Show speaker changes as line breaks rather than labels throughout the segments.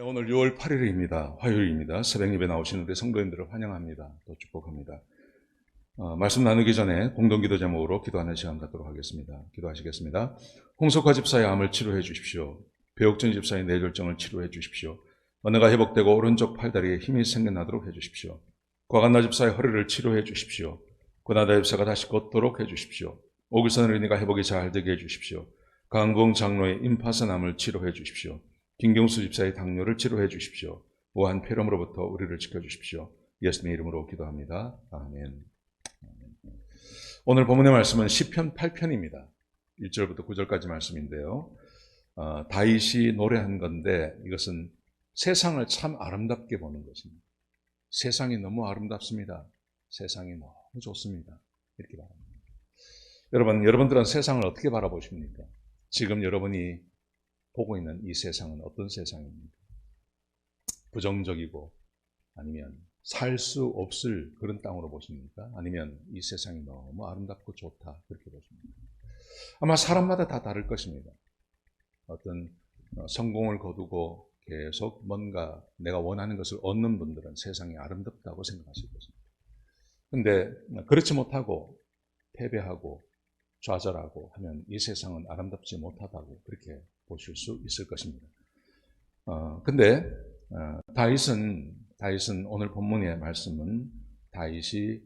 네, 오늘 6월 8일입니다. 화요일입니다. 새벽 예배 나오신 우리 성도님들을 환영합니다. 또 축복합니다. 말씀 나누기 전에 공동기도 제목으로 기도하는 시간 갖도록 하겠습니다. 기도하시겠습니다. 홍석화 집사의 암을 치료해 주십시오. 배옥진 집사의 뇌졸중을 치료해 주십시오. 언어가 회복되고 오른쪽 팔다리에 힘이 생겨나도록 해 주십시오. 과간나 집사의 허리를 치료해 주십시오. 고나다 집사가 다시 걷도록 해 주십시오. 오길선 어린이가 회복이 잘 되게 해 주십시오. 강봉 장로의 임파선암을 치료해 주십시오. 김경수 집사의 당뇨를 치료해 주십시오. 무한 폐렴으로부터 우리를 지켜주십시오. 예수님의 이름으로 기도합니다. 아멘. 오늘 본문의 말씀은 시편 8편입니다. 1절부터 9절까지 말씀인데요. 다윗이 노래한 건데 이것은 세상을 참 아름답게 보는 것입니다. 세상이 너무 아름답습니다. 세상이 너무 좋습니다. 이렇게 말합니다. 여러분들은 세상을 어떻게 바라보십니까? 지금 여러분이 보고 있는 이 세상은 어떤 세상입니까? 부정적이고 아니면 살 수 없을 그런 땅으로 보십니까? 아니면 이 세상이 너무 아름답고 좋다 그렇게 보십니까? 아마 사람마다 다 다를 것입니다. 어떤 성공을 거두고 계속 뭔가 내가 원하는 것을 얻는 분들은 세상이 아름답다고 생각하실 것입니다. 그런데 그렇지 못하고 패배하고 좌절하고 하면 이 세상은 아름답지 못하다고 그렇게 보실 수 있을 것입니다. 근데 다윗은 오늘 본문의 말씀은 다윗이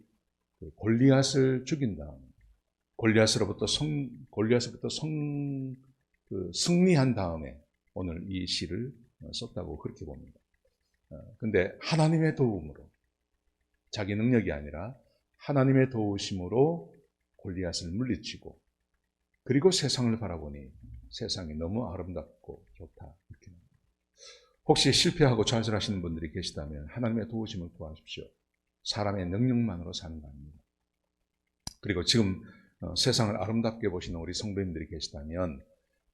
골리앗을 죽인 다음 골리앗으로부터 승리한 다음에 오늘 이 시를 썼다고 그렇게 봅니다. 근데 하나님의 도움으로 자기 능력이 아니라 하나님의 도우심으로 골리앗을 물리치고 그리고 세상을 바라보니 세상이 너무 아름답고 좋다. 이렇게 말합니다. 혹시 실패하고 좌절하시는 분들이 계시다면 하나님의 도우심을 구하십시오. 사람의 능력만으로 사는 거 아닙니다. 그리고 지금 세상을 아름답게 보시는 우리 성도님들이 계시다면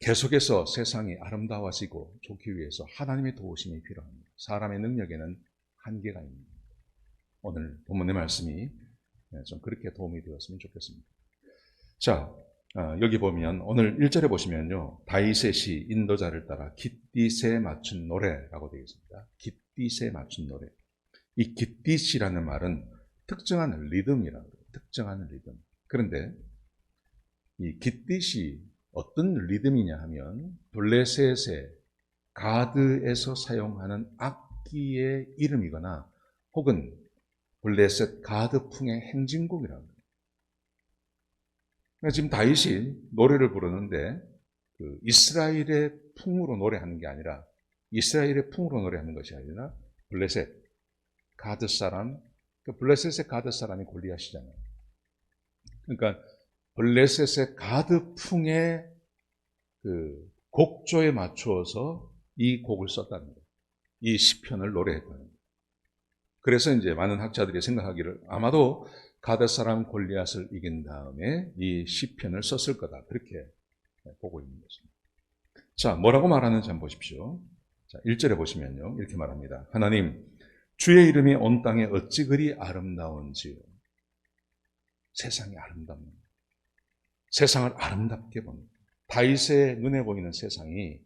계속해서 세상이 아름다워지고 좋기 위해서 하나님의 도우심이 필요합니다. 사람의 능력에는 한계가 있습니다. 오늘 본문의 말씀이 좀 그렇게 도움이 되었으면 좋겠습니다. 자, 여기 보면 오늘 1절에 보시면요. 다윗의 시 인도자를 따라 깃딧에 맞춘 노래라고 되어 있습니다. 깃딧에 맞춘 노래. 이 깃딧이라는 말은 특정한 리듬이라고 해요. 특정한 리듬. 그런데 이 깃딧이 어떤 리듬이냐 하면 블레셋의 가드에서 사용하는 악기의 이름이거나 혹은 블레셋 가드풍의 행진곡이라고 합니다. 지금 다윗이 노래를 부르는데 이스라엘의 풍으로 노래하는 게 아니라 이스라엘의 풍으로 노래하는 것이 아니라 블레셋 가드 사람, 블레셋의 가드 사람이 골리앗이잖아요. 그러니까 블레셋의 가드 풍의 곡조에 맞추어서 이 곡을 썼다는 거예요. 이 시편을 노래했다는 거예요. 그래서 이제 많은 학자들이 생각하기를 아마도 가드 사람 골리앗을 이긴 다음에 이 시편을 썼을 거다. 그렇게 보고 있는 것입니다. 자, 뭐라고 말하는지 한번 보십시오. 자, 1절에 보시면요. 이렇게 말합니다. 하나님, 주의 이름이 온 땅에 어찌 그리 아름다운지요. 세상이 아름답니다. 세상을 아름답게 봅니다. 다윗의 눈에 보이는 세상이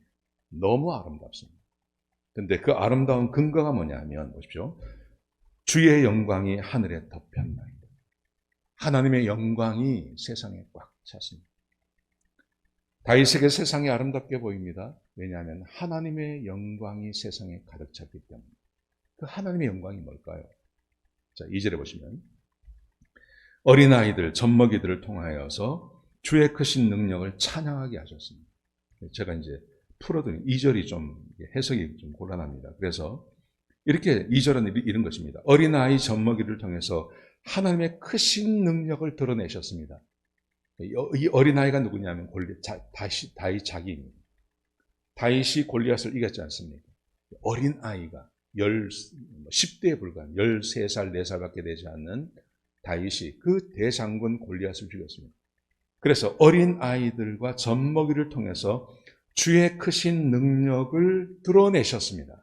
너무 아름답습니다. 그런데 그 아름다운 근거가 뭐냐 하면 보십시오. 주의 영광이 하늘에 덮였나이다. 하나님의 영광이 세상에 꽉 찼습니다. 다윗에게 세상이 아름답게 보입니다. 왜냐하면 하나님의 영광이 세상에 가득 찼기 때문에. 그 하나님의 영광이 뭘까요? 자, 2절에 보시면 어린아이들, 젖먹이들을 통하여서 주의 크신 능력을 찬양하게 하셨습니다. 제가 이제 풀어드린 2절이 좀 해석이 좀 곤란합니다. 그래서 이렇게 2절은 이런 것입니다. 어린아이 젖먹이를 통해서 하나님의 크신 능력을 드러내셨습니다. 이 어린아이가 누구냐면 다윗 자기입니다. 다윗이 골리앗을 이겼지 않습니까? 어린아이가 10대에 불과한 13살, 4살밖에 되지 않는 다윗이 그 대장군 골리앗을 죽였습니다. 그래서 어린아이들과 젖먹이를 통해서 주의 크신 능력을 드러내셨습니다.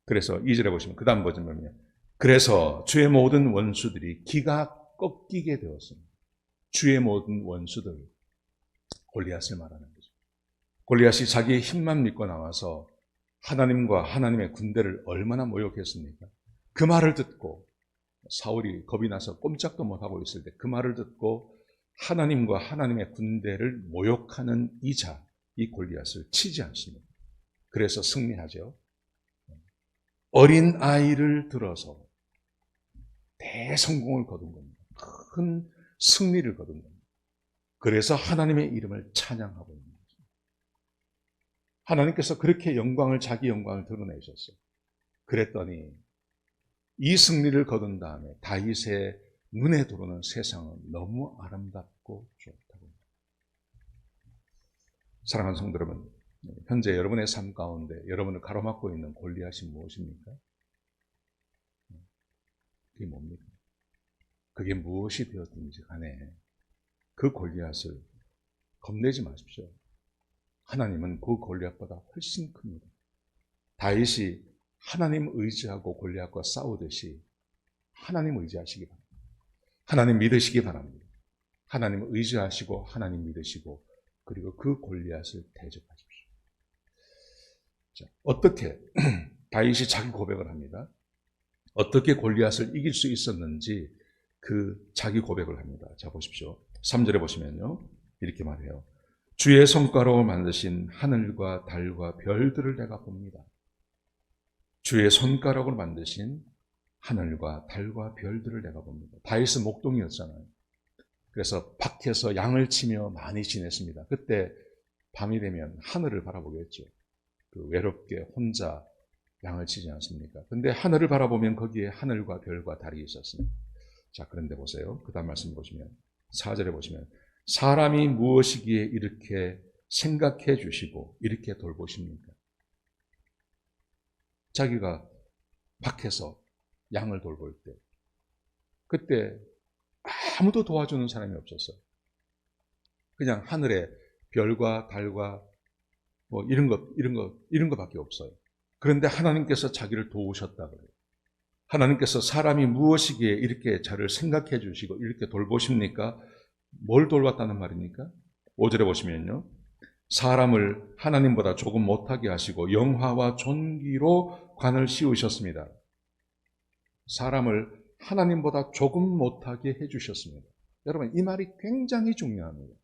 그래서 2절에 보시면 그 다음 보시면요. 그래서 주의 모든 원수들이 기가 꺾이게 되었습니다. 주의 모든 원수들, 골리앗을 말하는 거죠. 골리앗이 자기의 힘만 믿고 나와서 하나님과 하나님의 군대를 얼마나 모욕했습니까? 그 말을 듣고 사울이 겁이 나서 꼼짝도 못하고 있을 때 그 말을 듣고 하나님과 하나님의 군대를 모욕하는 이 골리앗을 치지 않습니다. 그래서 승리하죠. 어린 아이를 들어서 대성공을 거둔 겁니다. 큰 승리를 거둔 겁니다. 그래서 하나님의 이름을 찬양하고 있는 거죠. 하나님께서 그렇게 자기 영광을 드러내셨어요. 그랬더니 이 승리를 거둔 다음에 다윗의 눈에 들어오는 세상은 너무 아름답고 좋다고. 사랑하는 성도 여러분, 현재 여러분의 삶 가운데 여러분을 가로막고 있는 골리앗이 무엇입니까? 그게 뭡니까? 그게 무엇이 되었든지 간에 그 골리앗을 겁내지 마십시오. 하나님은 그 골리앗보다 훨씬 큽니다. 다윗이 하나님 의지하고 골리앗과 싸우듯이 하나님 의지하시기 바랍니다. 하나님 믿으시기 바랍니다. 하나님 의지하시고 하나님 믿으시고 그리고 그 골리앗을 대적하십시오. 자, 어떻게 다윗이 자기 고백을 합니다. 어떻게 골리앗을 이길 수 있었는지 그 자기 고백을 합니다. 자, 보십시오. 3절에 보시면요. 이렇게 말해요. 주의 손가락으로 만드신 하늘과 달과 별들을 내가 봅니다. 주의 손가락으로 만드신 하늘과 달과 별들을 내가 봅니다. 다윗은 목동이었잖아요. 그래서 밖에서 양을 치며 많이 지냈습니다. 그때 밤이 되면 하늘을 바라보겠죠. 그 외롭게 혼자 양을 치지 않습니까? 근데 하늘을 바라보면 거기에 하늘과 별과 달이 있었습니다. 자, 그런데 보세요. 그 다음 말씀 보시면 4절에 보시면 사람이 무엇이기에 이렇게 생각해 주시고 이렇게 돌보십니까? 자기가 밖에서 양을 돌볼 때 그때 아무도 도와주는 사람이 없었어요. 그냥 하늘에 별과 달과 뭐 이런 것밖에 없어요. 그런데 하나님께서 자기를 도우셨다 그래요. 하나님께서 사람이 무엇이기에 이렇게 저를 생각해 주시고 이렇게 돌보십니까? 뭘 돌봤다는 말입니까? 5절에 보시면요. 사람을 하나님보다 조금 못하게 하시고 영화와 존귀로 관을 씌우셨습니다. 사람을 하나님보다 조금 못하게 해주셨습니다. 여러분, 이 말이 굉장히 중요합니다.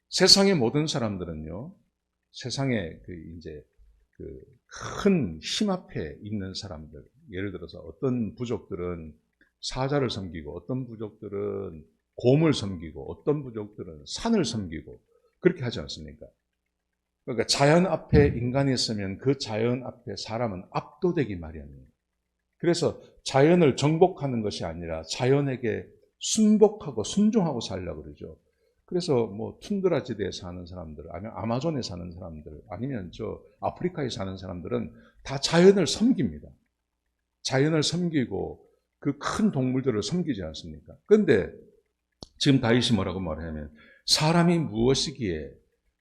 세상의 모든 사람들은요, 세상에 큰 힘 앞에 있는 사람들, 예를 들어서 어떤 부족들은 사자를 섬기고, 어떤 부족들은 곰을 섬기고, 어떤 부족들은 산을 섬기고, 그렇게 하지 않습니까? 그러니까 자연 앞에 인간이 있으면 그 자연 앞에 사람은 압도되기 마련이에요. 그래서 자연을 정복하는 것이 아니라 자연에게 순복하고 순종하고 살려고 그러죠. 그래서 뭐 툰드라 지대에 사는 사람들, 아니면 아마존에 사는 사람들, 아니면 저 아프리카에 사는 사람들은 다 자연을 섬깁니다. 자연을 섬기고 그 큰 동물들을 섬기지 않습니까? 그런데 지금 다윗이 뭐라고 말하냐면 사람이 무엇이기에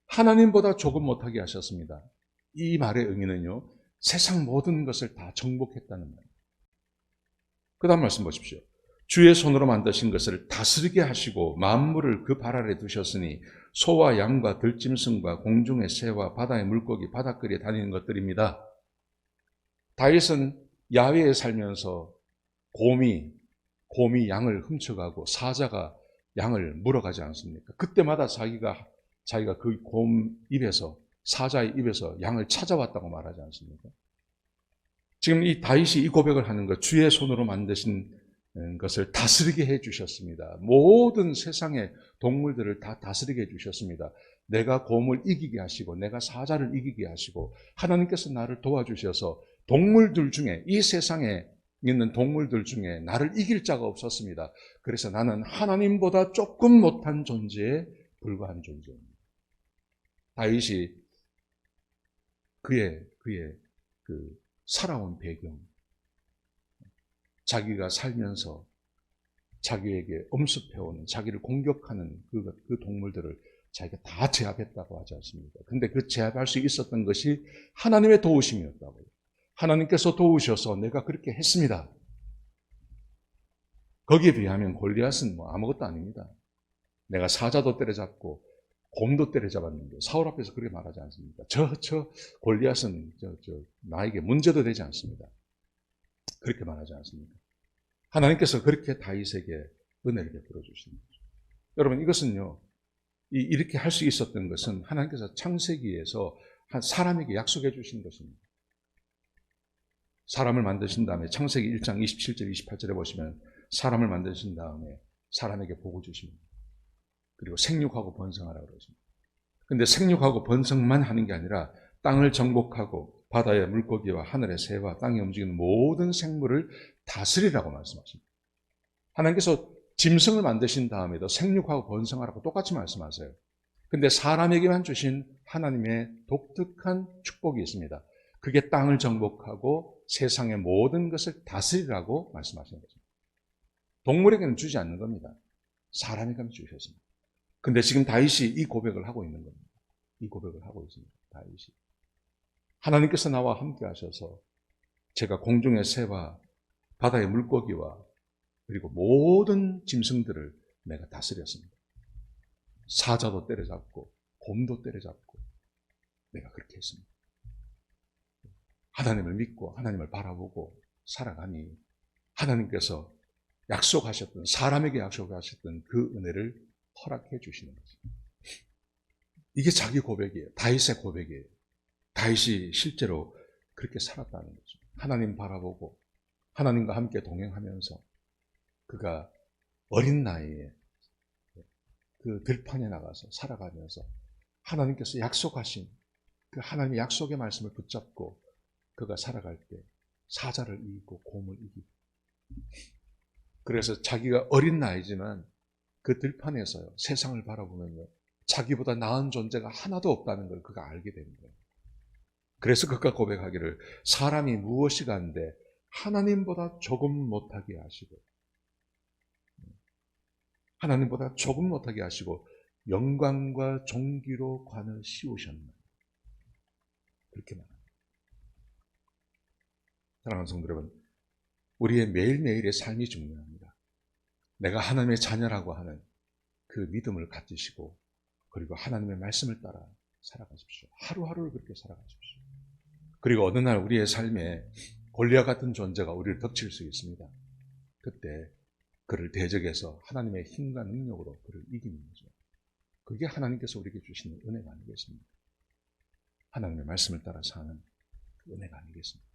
하나님보다 조금 못하게 하셨습니다. 이 말의 의미는요, 세상 모든 것을 다 정복했다는 말입니다. 그 다음 말씀 보십시오. 주의 손으로 만드신 것을 다스리게 하시고 만물을 그 발 아래 두셨으니 소와 양과 들짐승과 공중의 새와 바다의 물고기 바닷거리에 다니는 것들입니다. 다윗은 야외에 살면서 곰이 양을 훔쳐가고 사자가 양을 물어가지 않습니까? 그때마다 자기가 그 곰 입에서 사자의 입에서 양을 찾아왔다고 말하지 않습니까? 지금 이 다윗이 이 고백을 하는 것, 주의 손으로 만드신 것을 다스리게 해주셨습니다. 모든 세상의 동물들을 다 다스리게 해주셨습니다. 내가 곰을 이기게 하시고 내가 사자를 이기게 하시고 하나님께서 나를 도와주셔서 동물들 중에, 이 세상에 있는 동물들 중에 나를 이길 자가 없었습니다. 그래서 나는 하나님보다 조금 못한 존재에 불과한 존재입니다. 다윗이 그의 그 살아온 배경, 자기가 살면서 자기에게 엄습해오는, 자기를 공격하는 그 동물들을 자기가 다 제압했다고 하지 않습니까? 근데 그 제압할 수 있었던 것이 하나님의 도우심이었다고요. 하나님께서 도우셔서 내가 그렇게 했습니다. 거기에 비하면 골리앗은 뭐 아무것도 아닙니다. 내가 사자도 때려잡고 곰도 때려잡았는데 사울 앞에서 그렇게 말하지 않습니까? 저 골리앗은 나에게 문제도 되지 않습니다. 그렇게 말하지 않습니까? 하나님께서 그렇게 다윗에게 은혜를 베풀어 주신 거죠. 여러분, 이것은요, 이렇게 할 수 있었던 것은 하나님께서 창세기에서 한 사람에게 약속해 주신 것입니다. 사람을 만드신 다음에 창세기 1장 27절 28절에 보시면 사람을 만드신 다음에 사람에게 복을 주십니다. 그리고 생육하고 번성하라고 그러십니다. 근데 생육하고 번성만 하는 게 아니라 땅을 정복하고 바다의 물고기와 하늘의 새와 땅에 움직이는 모든 생물을 다스리라고 말씀하십니다. 하나님께서 짐승을 만드신 다음에도 생육하고 번성하라고 똑같이 말씀하세요. 근데 사람에게만 주신 하나님의 독특한 축복이 있습니다. 그게 땅을 정복하고 세상의 모든 것을 다스리라고 말씀하시는 거죠. 동물에게는 주지 않는 겁니다. 사람에게만 주셨습니다. 근데 지금 다윗이 이 고백을 하고 있는 겁니다. 이 고백을 하고 있습니다. 다윗이. 하나님께서 나와 함께 하셔서 제가 공중의 새와 바다의 물고기와 그리고 모든 짐승들을 내가 다스렸습니다. 사자도 때려잡고 곰도 때려잡고 내가 그렇게 했습니다. 하나님을 믿고 하나님을 바라보고 살아가니 하나님께서 약속하셨던, 사람에게 약속하셨던 그 은혜를 허락해 주시는 거죠. 이게 자기 고백이에요. 다윗의 고백이에요. 다윗이 실제로 그렇게 살았다는 거죠. 하나님 바라보고 하나님과 함께 동행하면서 그가 어린 나이에 그 들판에 나가서 살아가면서 하나님께서 약속하신 그 하나님의 약속의 말씀을 붙잡고 그가 살아갈 때 사자를 이기고 곰을 이기고, 그래서 자기가 어린 나이지만 그 들판에서요, 세상을 바라보면요, 자기보다 나은 존재가 하나도 없다는 걸 그가 알게 된 거예요. 그래서 그가 고백하기를 사람이 무엇이 간데 하나님보다 조금 못하게 하시고, 하나님보다 조금 못하게 하시고 영광과 존귀로 관을 씌우셨나, 그렇게 말합니다. 사랑하는 성도 여러분, 우리의 매일매일의 삶이 중요합니다. 내가 하나님의 자녀라고 하는 그 믿음을 가지시고 그리고 하나님의 말씀을 따라 살아가십시오. 하루하루를 그렇게 살아가십시오. 그리고 어느 날 우리의 삶에 골리앗 같은 존재가 우리를 덮칠 수 있습니다. 그때 그를 대적해서 하나님의 힘과 능력으로 그를 이기는 거죠. 그게 하나님께서 우리에게 주시는 은혜가 아니겠습니까? 하나님의 말씀을 따라 사는 은혜가 아니겠습니까?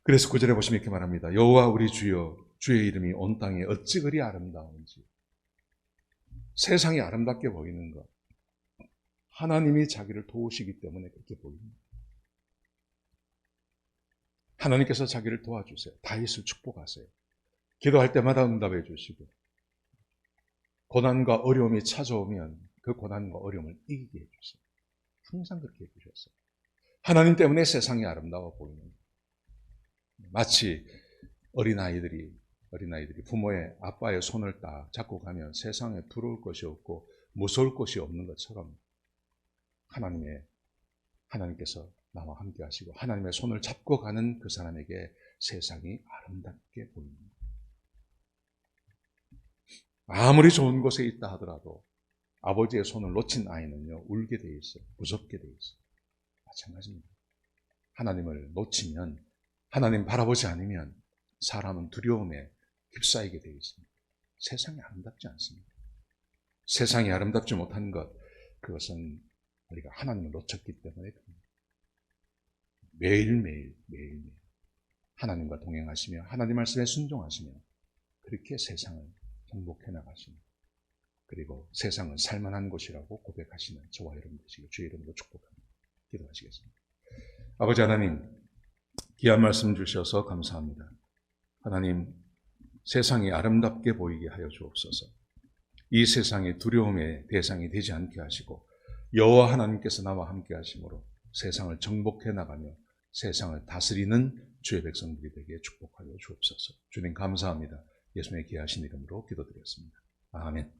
그래서 9절에 보시면 이렇게 말합니다. 여호와 우리 주여, 주의 이름이 온 땅에 어찌 그리 아름다운지. 세상이 아름답게 보이는 것, 하나님이 자기를 도우시기 때문에 그렇게 보입니다. 하나님께서 자기를 도와주세요. 다윗을 축복하세요. 기도할 때마다 응답해 주시고, 고난과 어려움이 찾아오면 그 고난과 어려움을 이기게 해주세요. 항상 그렇게 해주셨어요. 하나님 때문에 세상이 아름다워 보이는 거예요. 마치 어린아이들이 부모의, 아빠의 손을 딱 잡고 가면 세상에 부러울 것이 없고 무서울 것이 없는 것처럼 하나님께서 나와 함께 하시고 하나님의 손을 잡고 가는 그 사람에게 세상이 아름답게 보입니다. 아무리 좋은 곳에 있다 하더라도 아버지의 손을 놓친 아이는요, 울게 돼 있어요. 무섭게 돼 있어요. 마찬가지입니다. 하나님을 놓치면, 하나님 바라보지 않으면 사람은 두려움에 휩싸이게 되어 있습니다. 세상이 아름답지 않습니다. 세상이 아름답지 못한 것, 그것은 우리가 하나님을 놓쳤기 때문에 그렇습니다. 매일매일 하나님과 동행하시며 하나님 말씀에 순종하시며 그렇게 세상을 정복해 나가시며, 그리고 세상은 살만한 곳이라고 고백하시는 저와 여러분 되시길 주의 이름으로 축복합니다. 기도하시겠습니다. 아버지 하나님, 귀한 말씀 주셔서 감사합니다. 하나님, 세상이 아름답게 보이게 하여 주옵소서. 이 세상이 두려움의 대상이 되지 않게 하시고 여호와 하나님께서 나와 함께 하심으로 세상을 정복해 나가며 세상을 다스리는 주의 백성들이 되게 축복하여 주옵소서. 주님 감사합니다. 예수님의 귀하신 이름으로 기도드렸습니다. 아멘.